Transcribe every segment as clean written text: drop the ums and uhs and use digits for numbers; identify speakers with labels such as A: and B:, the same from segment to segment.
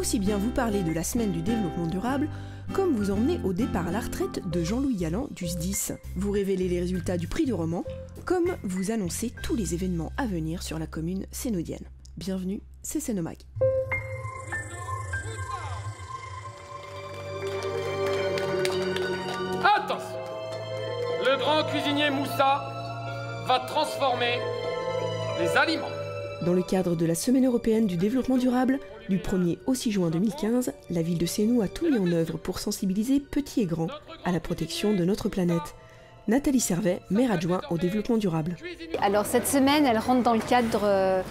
A: aussi bien vous parler de la semaine du développement durable, comme vous emmener au départ à la retraite de Jean-Louis Galland du SDIS, vous révéler les résultats du prix du roman, comme vous annoncer tous les événements à venir sur la commune sénaudienne. Bienvenue, c'est Sénomag.
B: Attention! Le grand cuisinier Moussa va transformer les aliments.
A: Dans le cadre de la Semaine européenne du développement durable, du 1er au 6 juin 2015, la ville de Sénou a tout mis en œuvre pour sensibiliser petits et grands à la protection de notre planète. Nathalie Servet, maire adjoint au développement durable.
C: Alors cette semaine, elle rentre dans le cadre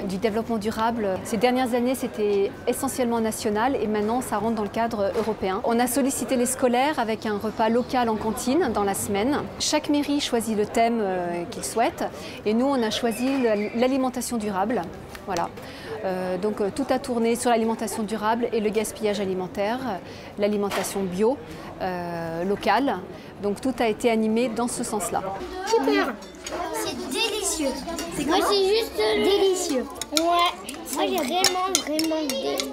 C: du développement durable. Ces dernières années, c'était essentiellement national et maintenant, ça rentre dans le cadre européen. On a sollicité les scolaires avec un repas local en cantine dans la semaine. Chaque mairie choisit le thème qu'il souhaite et nous, on a choisi l'alimentation durable. Voilà. Donc tout a tourné sur l'alimentation durable et le gaspillage alimentaire, l'alimentation bio, locale. Donc tout a été animé dans ce sens-là.
D: Super, c'est délicieux. Moi c'est juste délicieux. Ouais, moi j'ai vraiment délicieux.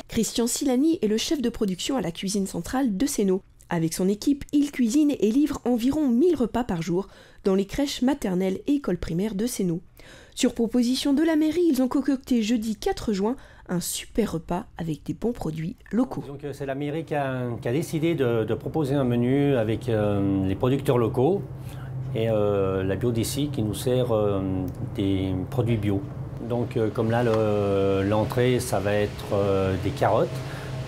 A: Christian Silani est le chef de production à la cuisine centrale de Sénou. Avec son équipe, il cuisine et livre environ 1000 repas par jour dans les crèches maternelles et écoles primaires de Sénou. Sur proposition de la mairie, ils ont concocté jeudi 4 juin un super repas avec des bons produits locaux.
E: Donc c'est la mairie qui a décidé de proposer un menu avec les producteurs locaux et la bio d'ici qui nous sert des produits bio. Donc comme là l'entrée ça va être des carottes.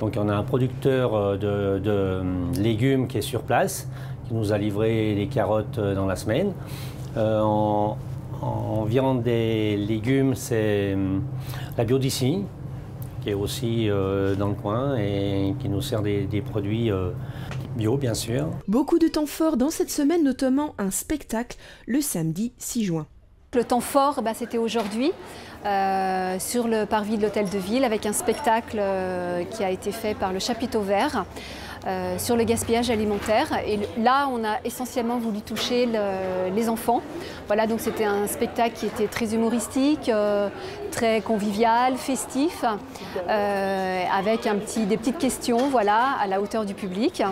E: Donc on a un producteur de légumes qui est sur place, qui nous a livré les carottes dans la semaine. En viande des légumes, c'est la bio d'ici, qui est aussi dans le coin et qui nous sert des produits bio, bien sûr.
A: Beaucoup de temps forts dans cette semaine, notamment un spectacle le samedi 6 juin.
C: Le temps fort, c'était aujourd'hui, sur le parvis de l'Hôtel de Ville, avec un spectacle qui a été fait par le Chapiteau Vert sur le gaspillage alimentaire. Et là, on a essentiellement voulu toucher les enfants. Voilà, donc c'était un spectacle qui était très humoristique, très convivial, festif, avec des petites questions, voilà, à la hauteur du public,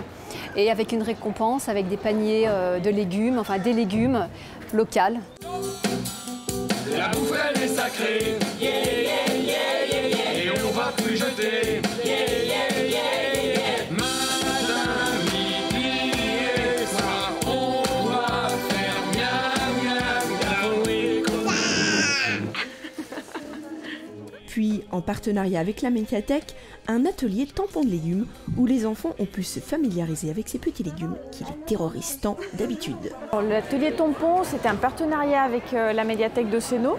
C: et avec une récompense, avec des paniers de légumes, enfin des légumes locaux.
B: La bouffe elle est sacrée, yeah, yeah, yeah, yeah, yeah. Et on va plus jeter, yeah, yeah, yeah, yeah. Madame, midi et soir, on va faire miam, miam, miam, oui,
A: Puis, en partenariat avec la médiathèque, un atelier tampon de légumes où les enfants ont pu se familiariser avec ces petits légumes qui les terrorisent tant d'habitude.
F: L'atelier tampon, c'était un partenariat avec la médiathèque de Sénou.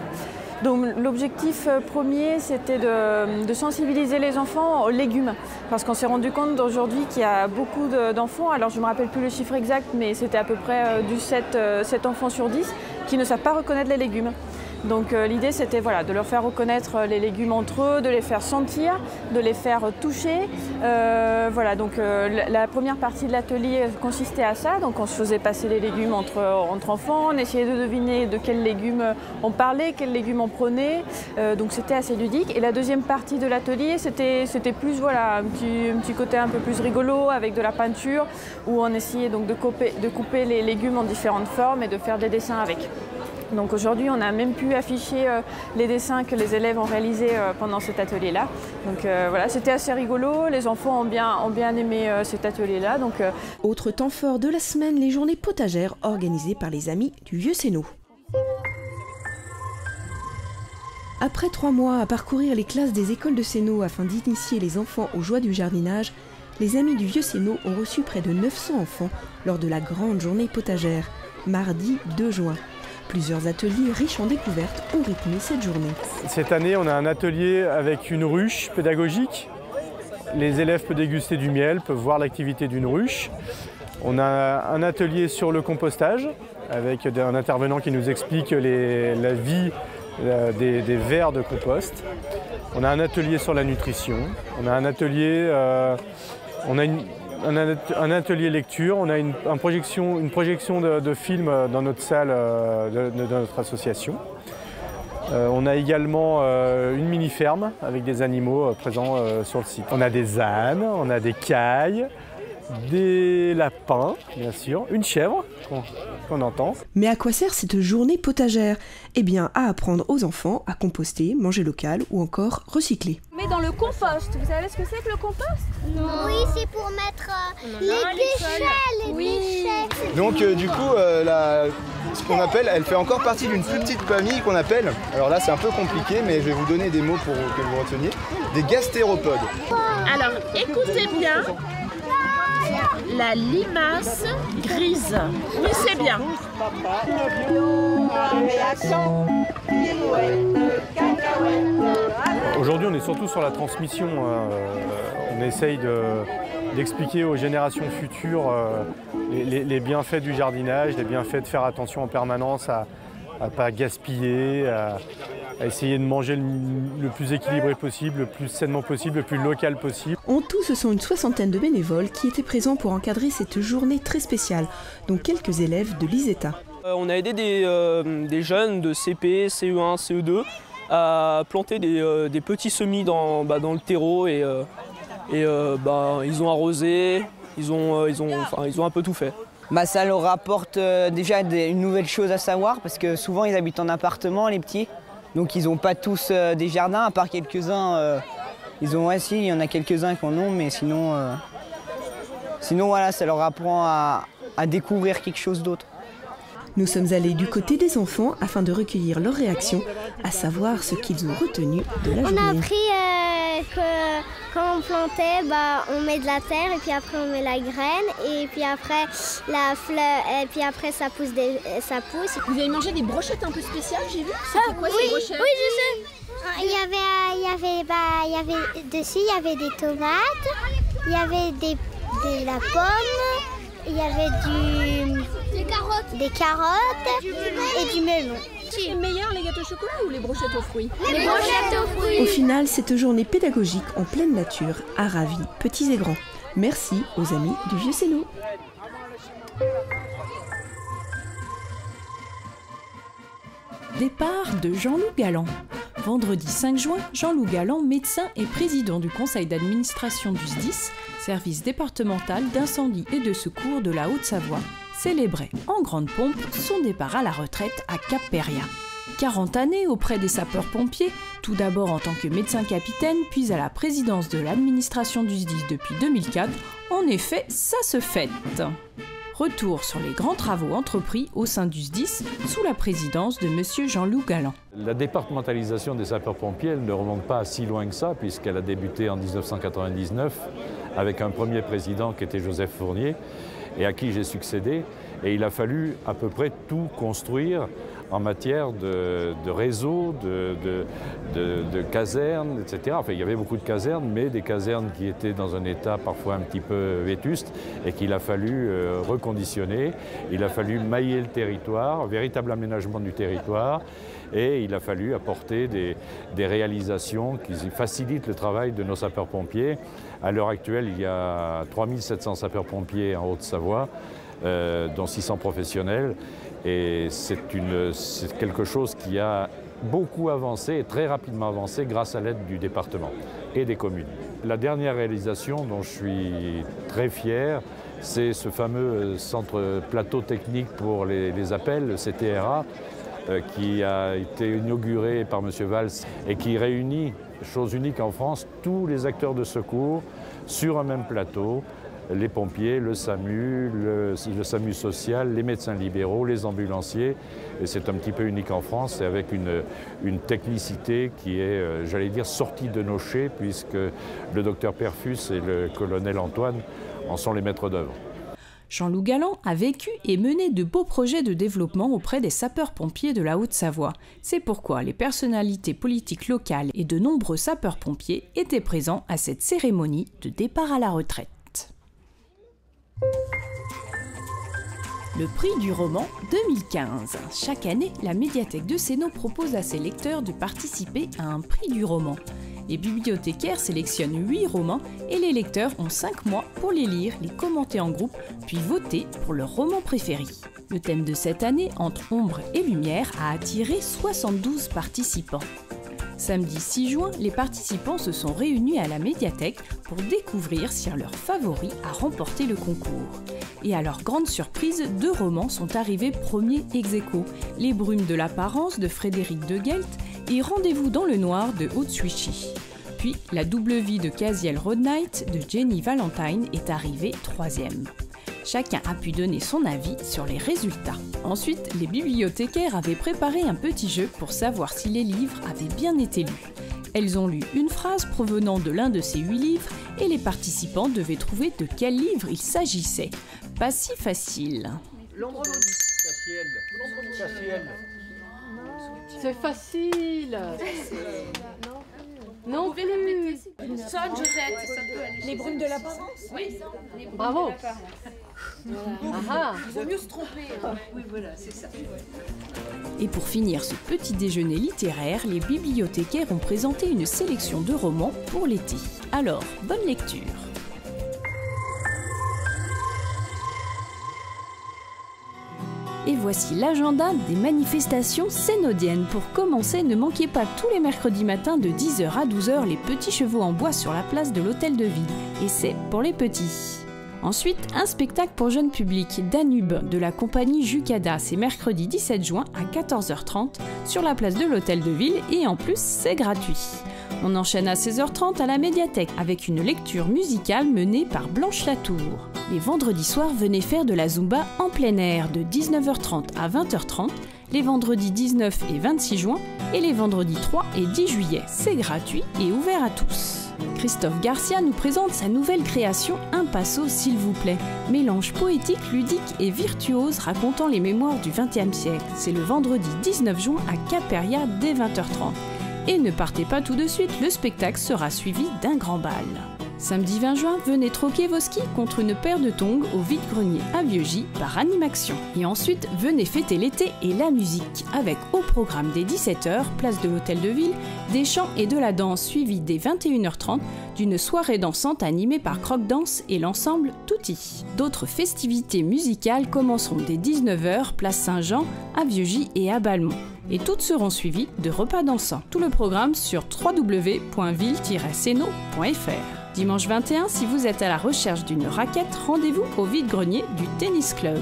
F: Donc l'objectif premier, c'était de sensibiliser les enfants aux légumes. Parce qu'on s'est rendu compte aujourd'hui qu'il y a beaucoup d'enfants, alors je ne me rappelle plus le chiffre exact, mais c'était à peu près du 7 enfants sur 10 qui ne savent pas reconnaître les légumes. Donc l'idée c'était de leur faire reconnaître les légumes entre eux, de les faire sentir, de les faire toucher. Donc la première partie de l'atelier consistait à ça. Donc on se faisait passer les légumes entre enfants, on essayait de deviner de quels légumes on parlait, quels légumes on prenait. Donc c'était assez ludique. Et la deuxième partie de l'atelier c'était plus un petit côté un peu plus rigolo avec de la peinture où on essayait donc de couper les légumes en différentes formes et de faire des dessins avec. Donc aujourd'hui, on a même pu afficher les dessins que les élèves ont réalisés pendant cet atelier-là. Donc c'était assez rigolo, les enfants ont bien aimé cet atelier-là.
A: Autre temps fort de la semaine, les journées potagères organisées par les amis du Vieux Sénou. Après 3 mois à parcourir les classes des écoles de Sénou afin d'initier les enfants aux joies du jardinage, les amis du Vieux Sénou ont reçu près de 900 enfants lors de la grande journée potagère, mardi 2 juin. Plusieurs ateliers riches en découvertes ont rythmé cette journée.
G: Cette année, on a un atelier avec une ruche pédagogique. Les élèves peuvent déguster du miel, peuvent voir l'activité d'une ruche. On a un atelier sur le compostage avec un intervenant qui nous explique la vie des vers de compost. On a un atelier sur la nutrition. On a un atelier, un atelier lecture, on a une projection de films dans notre salle de notre association. On a également une mini-ferme avec des animaux présents sur le site. On a des ânes, on a des cailles, des lapins, bien sûr, une chèvre qu'on entend.
A: Mais à quoi sert cette journée potagère? Eh bien, à apprendre aux enfants à composter, manger local ou encore recycler.
F: Mais dans le compost, vous savez ce que c'est que le compost?
D: Non. Oui, c'est pour mettre les déchets,
H: Donc du coup, ce qu'on appelle, elle fait encore partie d'une plus petite famille qu'on appelle, alors là c'est un peu compliqué, mais je vais vous donner des mots pour que vous reteniez, des gastéropodes.
I: Alors écoutez bien, la limace grise. Oui, c'est bien.
G: Aujourd'hui, on est surtout sur la transmission. On essaye d'expliquer aux générations futures les bienfaits du jardinage, les bienfaits de faire attention en permanence à ne pas gaspiller, à essayer de manger le plus équilibré possible, le plus sainement possible, le plus local possible.
A: En tout, ce sont une soixantaine de bénévoles qui étaient présents pour encadrer cette journée très spéciale, dont quelques élèves de l'ISETA.
J: On a aidé des jeunes de CP, CE1, CE2 à planter des petits semis dans le terreau et ils ont arrosé, ils ont un peu tout fait.
K: Ça leur apporte déjà une nouvelle chose à savoir parce que souvent ils habitent en appartement, les petits. Donc ils n'ont pas tous des jardins, à part quelques-uns. Il y en a quelques-uns qui en ont, mais sinon voilà, ça leur apprend à découvrir quelque chose d'autre.
A: Nous sommes allés du côté des enfants afin de recueillir leurs réactions, à savoir ce qu'ils ont retenu de la journée.
D: On a appris que quand on plantait, on met de la terre et puis après on met la graine et puis après la fleur et puis après ça pousse.
I: Vous avez mangé des brochettes un peu spéciales, j'ai vu. C'était quoi ces brochettes?
D: Oui, je sais. Il y avait dessus, il y avait des tomates, il y avait de la pomme, il y avait des carottes et du melon.
I: C'est meilleur les gâteaux au chocolat ou les brochettes aux fruits?
D: Les brochettes aux fruits.
A: Au final, cette journée pédagogique en pleine nature a ravi petits et grands. Merci aux amis du Vieux Sénot.
L: Départ de Jean-Loup Galland. Vendredi 5 juin, Jean-Loup Galland, médecin et président du conseil d'administration du SDIS, service départemental d'incendie et de secours de la Haute-Savoie, célébrait en grande pompe son départ à la retraite à Cap-Péria. 40 années auprès des sapeurs-pompiers, tout d'abord en tant que médecin capitaine, puis à la présidence de l'administration du SDIS depuis 2004, en effet, ça se fête. Retour sur les grands travaux entrepris au sein du SDIS sous la présidence de M. Jean-Loup Galland.
M: La départementalisation des sapeurs-pompiers, elle ne remonte pas si loin que ça, puisqu'elle a débuté en 1999 avec un premier président qui était Joseph Fournier et à qui j'ai succédé. Et il a fallu à peu près tout construire en matière de réseau, de casernes, etc. Enfin, il y avait beaucoup de casernes, mais des casernes qui étaient dans un état parfois un petit peu vétuste et qu'il a fallu reconditionner. Il a fallu mailler le territoire, véritable aménagement du territoire, et il a fallu apporter des réalisations qui facilitent le travail de nos sapeurs-pompiers. À l'heure actuelle, il y a 3700 sapeurs-pompiers en Haute-Savoie, dont 600 professionnels. Et c'est quelque chose qui a beaucoup avancé et très rapidement avancé grâce à l'aide du département et des communes. La dernière réalisation dont je suis très fier, c'est ce fameux centre plateau technique pour les appels, le CTRA, qui a été inauguré par M. Valls et qui réunit, chose unique en France, tous les acteurs de secours sur un même plateau. Les pompiers, le SAMU, le SAMU social, les médecins libéraux, les ambulanciers. Et c'est un petit peu unique en France, et avec une technicité qui est, j'allais dire, sortie de nos chais, puisque le docteur Perfus et le colonel Antoine en sont les maîtres d'œuvre.
L: Jean-Loup Galland a vécu et mené de beaux projets de développement auprès des sapeurs-pompiers de la Haute-Savoie. C'est pourquoi les personnalités politiques locales et de nombreux sapeurs-pompiers étaient présents à cette cérémonie de départ à la retraite. Le prix du roman 2015. Chaque année, la médiathèque de Sénot propose à ses lecteurs de participer à un prix du roman. Les bibliothécaires sélectionnent 8 romans et les lecteurs ont 5 mois pour les lire, les commenter en groupe, puis voter pour leur roman préféré. Le thème de cette année, Entre ombre et lumière, a attiré 72 participants. Samedi 6 juin, les participants se sont réunis à la médiathèque pour découvrir si leur favori a remporté le concours. Et à leur grande surprise, 2 romans sont arrivés premiers ex-aequo, Les brumes de l'apparence de Frédéric de Guelt et Rendez-vous dans le noir de Aude Swiechy. Puis, La double vie de Casiel Roadnight de Jenny Valentine est arrivée 3e. Chacun a pu donner son avis sur les résultats. Ensuite, les bibliothécaires avaient préparé un petit jeu pour savoir si les livres avaient bien été lus. Elles ont lu une phrase provenant de l'un de ces 8 livres et les participants devaient trouver de quel livre il s'agissait. Pas si facile.
N: C'est facile. Non plus.
I: Sonne, Josette.
N: Les brumes de l'apparence.
I: Oui.
N: Bravo.
I: Il vaut mieux se tromper. Oui, voilà, c'est ça.
L: Et pour finir ce petit déjeuner littéraire, les bibliothécaires ont présenté une sélection de romans pour l'été. Alors, bonne lecture. Et voici l'agenda des manifestations sénodiennes. Pour commencer, ne manquez pas tous les mercredis matins de 10h à 12h les petits chevaux en bois sur la place de l'Hôtel de Ville. Et c'est pour les petits. Ensuite, un spectacle pour jeune public, Danube, de la compagnie Jucada. C'est mercredi 17 juin à 14h30 sur la place de l'Hôtel de Ville et en plus, c'est gratuit. On enchaîne à 16h30 à la médiathèque avec une lecture musicale menée par Blanche Latour. Les vendredis soirs, venez faire de la Zumba en plein air de 19h30 à 20h30, les vendredis 19 et 26 juin et les vendredis 3 et 10 juillet. C'est gratuit et ouvert à tous. Christophe Garcia nous présente sa nouvelle création Un Passo s'il vous plaît. Mélange poétique, ludique et virtuose racontant les mémoires du XXe siècle. C'est le vendredi 19 juin à Caperia dès 20h30. Et ne partez pas tout de suite, le spectacle sera suivi d'un grand bal. Samedi 20 juin, venez troquer vos skis contre une paire de tongs au vide-grenier à Vieux-Gy par Animaction. Et ensuite, venez fêter l'été et la musique, avec au programme dès 17h, place de l'Hôtel de Ville, des chants et de la danse suivis dès 21h30 d'une soirée dansante animée par Croc Dance et l'ensemble Touti. D'autres festivités musicales commenceront dès 19h, place Saint-Jean, à Vieux-Gy et à Balmont. Et toutes seront suivies de repas dansants. Tout le programme sur www.ville-seno.fr. Dimanche 21, si vous êtes à la recherche d'une raquette, rendez-vous au vide-grenier du Tennis Club.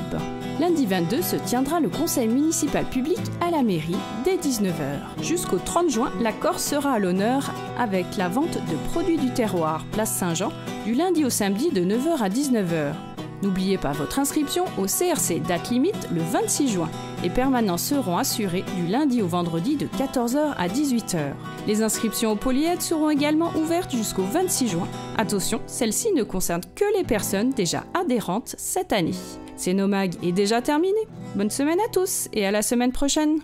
L: Lundi 22 se tiendra le conseil municipal public à la mairie dès 19h. Jusqu'au 30 juin, la Corse sera à l'honneur avec la vente de produits du terroir, place Saint-Jean, du lundi au samedi de 9h à 19h. N'oubliez pas votre inscription au CRC, date limite le 26 juin. Les permanences seront assurées du lundi au vendredi de 14h à 18h. Les inscriptions au polyèdre seront également ouvertes jusqu'au 26 juin. Attention, celles-ci ne concernent que les personnes déjà adhérentes cette année. C'est Nomag est déjà terminé. Bonne semaine à tous et à la semaine prochaine.